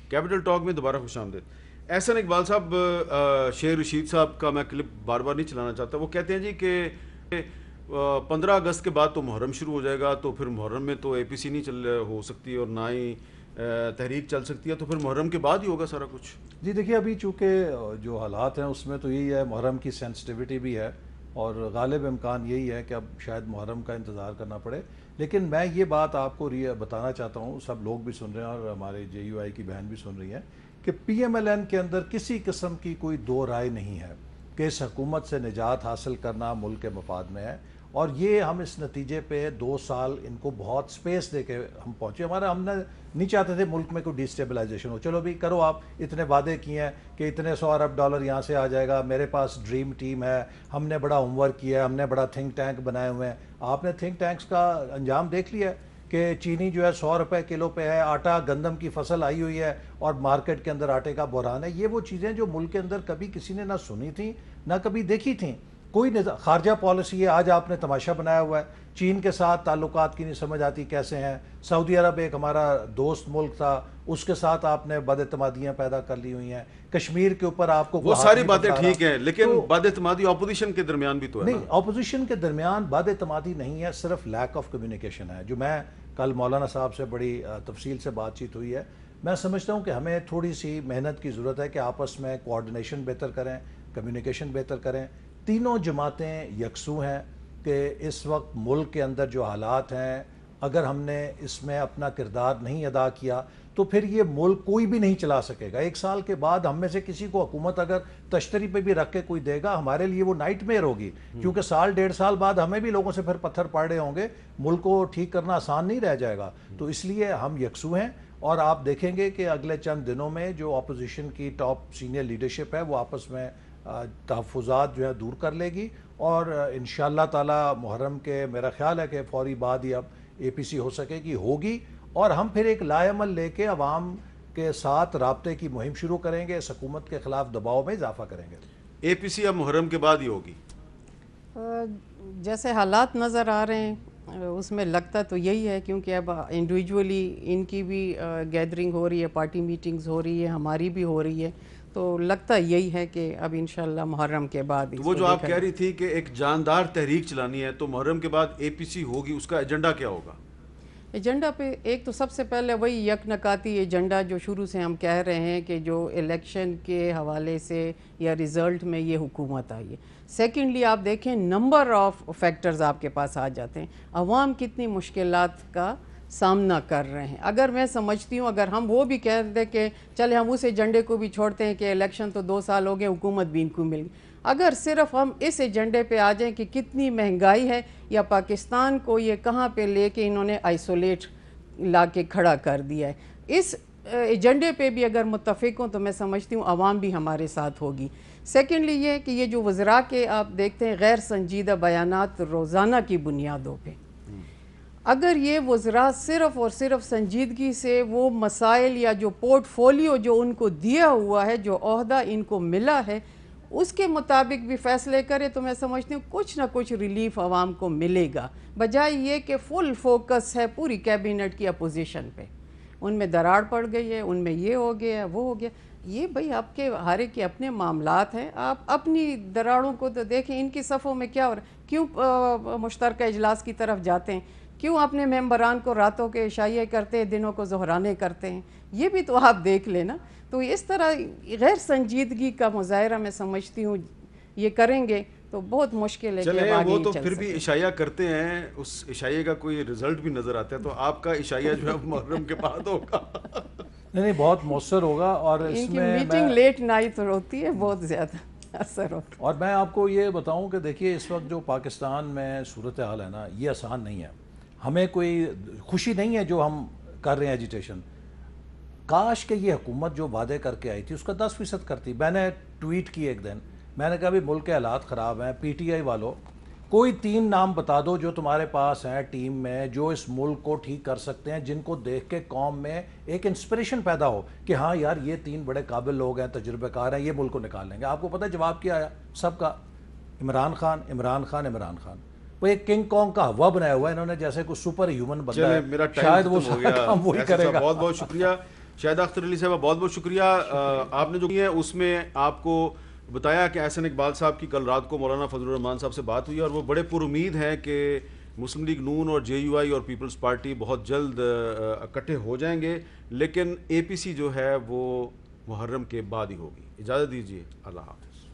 Capital talk میں دوبارہ خوش آمدید۔ احسن اقبال صاحب، شیر رشید صاحب کا میں کلپ بار بار نہیں چلانا چاہتا، وہ کہتے ہیں جی کہ 15 اگست کے بعد تو محرم شروع ہو جائے گا، تو پھر محرم میں تو اے پی سی نہیں ہو سکتی اور نہ ہی تحریک چل سکتی ہے، تو پھر محرم کے بعد ہی ہوگا سارا کچھ۔ جی دیکھیے، ابھی چونکہ جو حالات ہیں اس میں تو یہی ہے، محرم کی سینسٹیوٹی بھی ہے اور غالب امکان یہی ہے کہ اب شاید محرم کا انتظار کرنا پڑے۔ لیکن میں یہ بات آپ کو بتانا چاہتا ہوں، سب لوگ بھی سن رہے ہیں اور ہمارے جے یو آئی کی بہن بھی سن رہی ہیں، کہ پی ایم ایل این کے اندر کسی قسم کی کوئی دو رائے نہیں ہے کہ اس حکومت سے نجات حاصل کرنا ملک کے مفاد میں ہے، اور یہ ہم اس نتیجے پہ 2 سال ان کو بہت سپیس دے کے ہم پہنچے۔ ہم نے نہیں چاہتے تھے ملک میں کوئی ڈی اسٹیبلائزیشن ہو، چلو بھی کرو، آپ اتنے وعدے کیے ہیں کہ اتنے $100 ارب یہاں سے آ جائے گا، میرے پاس ڈریم ٹیم ہے، ہم نے بڑا ہوم ورک کیا ہے، ہم نے بڑا تھنک ٹینک بنائے ہوئے ہیں۔ آپ نے تھنک ٹینکس کا انجام دیکھ لیا ہے کہ چینی جو ہے $100 کلو پہ ہے، آٹا گندم کی فصل آئی ہوئی ہے اور مارکیٹ کے اندر آٹے کا بحران ہے۔ یہ وہ چیزیں جو ملک کے اندر کبھی کسی نے نہ سنی تھیں نہ کبھی دیکھی تھیں۔ کوئی خارجہ پالیسی ہے، آج آپ نے تماشا بنایا ہوا ہے، چین کے ساتھ تعلقات کی نہیں سمجھ آتی کیسے ہیں، سعودی عرب ایک ہمارا دوست ملک تھا، اس کے ساتھ آپ نے بد اعتمادیاں پیدا کر لی ہوئی ہیں، کشمیر کے اوپر آپ کو وہ ساری باتیں ٹھیک ہیں، لیکن بد اعتمادی اپوزیشن کے درمیان بھی تو ہے نا۔ نہیں، اپوزیشن کے درمیان بد اعتمادی نہیں ہے، صرف لیک آف کمیونیکیشن ہے، جو میں کل مولانا صاحب سے بڑی تفصیل سے بات چیت ہوئی ہے۔ میں سمجھتا ہوں کہ ہمیں تھوڑی سی محنت کی ضرورت ہے کہ آپس میں کوآرڈینیشن بہتر کریں، کمیونیکیشن بہتر کریں۔ تینوں جماعتیں یکسو ہیں کہ اس وقت ملک کے اندر جو حالات ہیں، اگر ہم نے اس میں اپنا کردار نہیں ادا کیا تو پھر یہ ملک کوئی بھی نہیں چلا سکے گا۔ 1 سال کے بعد ہم میں سے کسی کو حکومت اگر تشتری پہ بھی رکھ کے کوئی دے گا، ہمارے لیے وہ نائٹ میئر ہوگی، کیونکہ 1.5 سال بعد ہمیں بھی لوگوں سے پھر پتھر پڑ رہے ہوں گے، ملک کو ٹھیک کرنا آسان نہیں رہ جائے گا۔ تو اس لیے ہم یکسو ہیں، اور آپ دیکھیں گے کہ اگلے چند دنوں میں جو اپوزیشن کی ٹاپ سینئر لیڈرشپ ہے وہ آپس میں تحفظات جو ہے دور کر لے گی، اور انشاءاللہ تعالی محرم کے میرا خیال ہے کہ فوری بعد ہی اب اے پی سی ہو سکے گی، ہوگی، اور ہم پھر ایک لائے عمل لے کے عوام کے ساتھ رابطے کی مہم شروع کریں گے، اس حکومت کے خلاف دباؤ میں اضافہ کریں گے۔ اے پی سی اب محرم کے بعد ہی ہوگی؟ جیسے حالات نظر آ رہے ہیں اس میں لگتا تو یہی ہے، کیونکہ اب انڈیویجولی ان کی بھی گیدرنگ ہو رہی ہے، پارٹی میٹنگز ہو رہی ہے، ہماری بھی ہو رہی ہے، تو لگتا یہی ہے کہ اب انشاءاللہ محرم کے بعد وہ جو آپ کہہ رہی تھی کہ ایک جاندار تحریک چلانی ہے، تو محرم کے بعد اے پی سی ہوگی، اس کا ایجنڈا کیا ہوگا؟ ایجنڈا پہ ایک تو سب سے پہلے وہی یکنکاتی ایجنڈا جو شروع سے ہم کہہ رہے ہیں کہ جو الیکشن کے حوالے سے یا ریزلٹ میں یہ حکومت آئی ہے۔ سیکنڈلی آپ دیکھیں نمبر آف فیکٹرز آپ کے پاس آ جاتے ہیں، عوام کتنی مشکلات کا سامنا کر رہے ہیں۔ اگر میں سمجھتی ہوں اگر ہم وہ بھی کہہ دیں کہ چلے ہم اس ایجنڈے کو بھی چھوڑتے ہیں کہ الیکشن تو 2 سال ہو گئے، حکومت بھی ان کو مل گئی، اگر صرف ہم اس ایجنڈے پہ آ جائیں کہ کتنی مہنگائی ہے یا پاکستان کو یہ کہاں پہ لے کے انہوں نے آئسولیٹ لا کے کھڑا کر دیا ہے، اس ایجنڈے پہ بھی اگر متفق ہوں تو میں سمجھتی ہوں عوام بھی ہمارے ساتھ ہوگی۔ سیکنڈلی یہ کہ یہ جو وزراء کے آپ دیکھتے ہیں غیر سنجیدہ بیانات روزانہ کی بنیادوں پہ، اگر یہ وزراء صرف اور صرف سنجیدگی سے وہ مسائل یا جو پورٹ فولیو جو ان کو دیا ہوا ہے، جو عہدہ ان کو ملا ہے، اس کے مطابق بھی فیصلے کرے تو میں سمجھتی ہوں کچھ نہ کچھ ریلیف عوام کو ملے گا، بجائے یہ کہ فل فوکس ہے پوری کیبنٹ کی اپوزیشن پہ، ان میں دراڑ پڑ گئی ہے، ان میں یہ ہو گیا وہ ہو گیا۔ یہ بھئی آپ کے ہر ایک کے اپنے معاملات ہیں، آپ اپنی دراڑوں کو تو دیکھیں، ان کی صفوں میں کیا ہو رہا ہے، کیوں مشترکہ اجلاس کی طرف جاتے ہیں، کیوں اپنے ممبران کو راتوں کے عشائیے کرتے ہیں، دنوں کو ظہرانے کرتے ہیں، یہ بھی تو آپ دیکھ لیں نا۔ تو اس طرح غیر سنجیدگی کا مظاہرہ میں سمجھتی ہوں یہ کریں گے تو بہت مشکل ہے کہ چلیں آگے وہ چل تو سکے۔ پھر بھی عشائیہ کرتے ہیں، اس عشائیے کا کوئی رزلٹ بھی نظر آتا ہے، تو آپ کا عشائیہ جو ہے محرم کے بعد ہوگا؟ نہیں، بہت مؤثر ہوگا، اور ان اس کی میں میٹنگ لیٹ نائٹ ہوتی ہے، بہت زیادہ اثر ہوتا ہے۔ اور میں آپ کو یہ بتاؤں کہ دیکھیے اس وقت جو پاکستان میں صورتحال ہے نا، یہ آسان نہیں ہے، ہمیں کوئی خوشی نہیں ہے جو ہم کر رہے ہیں ایجیٹیشن، کاش کہ یہ حکومت جو وعدے کر کے آئی تھی اس کا 10% کرتی۔ میں نے ٹویٹ کی ایک دن، میں نے کہا بھی ملک کے حالات خراب ہیں، پی ٹی آئی والوں کوئی 3 نام بتا دو جو تمہارے پاس ہیں ٹیم میں، جو اس ملک کو ٹھیک کر سکتے ہیں، جن کو دیکھ کے قوم میں ایک انسپریشن پیدا ہو کہ ہاں یار یہ 3 بڑے قابل لوگ ہیں، تجربہ کار ہیں، یہ ملک کو نکال لیں گے۔ آپ کو پتہ جواب کیا آیا سب کا؟ عمران خان، عمران خان، عمران خان۔ وہ ایک کنگ کانگ کا ہوا بنایا ہوا ہے انہوں نے، جیسے کوئی سپر ہیومن بندہ ہے، میرا ٹائم شاید وہ ختم ہو گیا۔ کام وہی کرے گا۔ بہت بہت شکریہ۔ شاہدہ اختر علی صاحبہ بہت بہت شکریہ. آپ نے جو کیا ہے اس میں آپ کو بتایا کہ احسن اقبال صاحب کی کل رات کو مولانا فضل الرحمان صاحب سے بات ہوئی اور وہ بڑے پر امید ہیں کہ مسلم لیگ نون اور جے یو آئی اور پیپلز پارٹی بہت جلد اکٹھے ہو جائیں گے, لیکن اے پی سی جو ہے وہ محرم کے بعد ہی ہوگی. اجازت دیجیے, اللہ حافظ.